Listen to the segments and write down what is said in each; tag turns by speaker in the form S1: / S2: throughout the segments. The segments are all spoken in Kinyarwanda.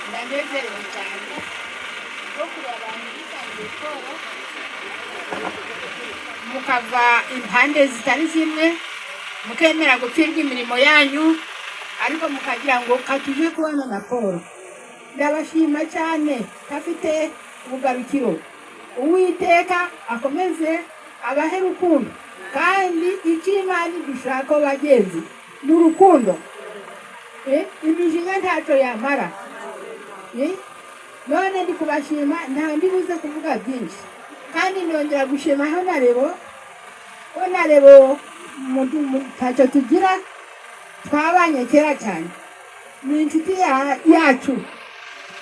S1: ndanezerewe cyane no kureba abantu bitangiye siporo mukava impande zitari zimwe mukemera gupfirwa imirimo yanyu ariko mukagira ngo katuje kubana na Paul. Ndabashima cyane afite ubugarukiro. Uwiteka akomeze abahe rukundo kandi icy'Imana dushaka bagenzi n'urukundo. Imijinya ntacyo yamara. None ndi kubashima nta ndibuze kuvuga byinshi kandi ndongera gushima honarebo umuntu ntacyo tugira twabanye kera cyane ni inshuti yacu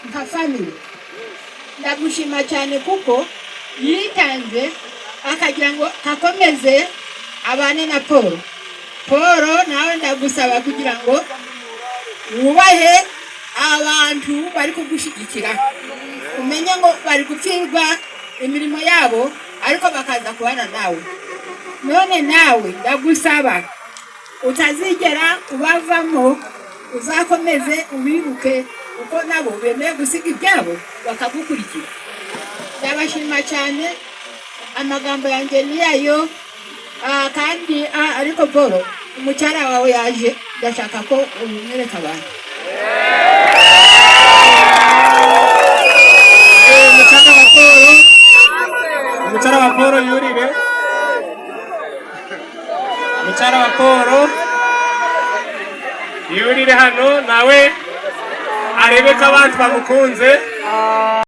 S1: nka family. Ndagushima cyane kuko yitanze akagira ngo akomeze abane na Paul. Nawe ndagusaba kugira ngo wubahe abantu bari kugushyigikira, umenye ngo bari gupfirwa imirimo yabo ariko bakaza kubana nawe. None nawe ndagusaba utazigera ubavamo, uzakomeze ubibuke uko nabo bemeye gusiga ibyabo bakagukurikira. Ndabashima cyane, amagambo yanjye ni yayo kandi ariko Paul umucyara wawe yaje ndashaka ko umwereka abantu.
S2: Umucyara wa Paul yurire. Umucyara wa Paul yurire hano nawe arebe ko abantu bamukunze.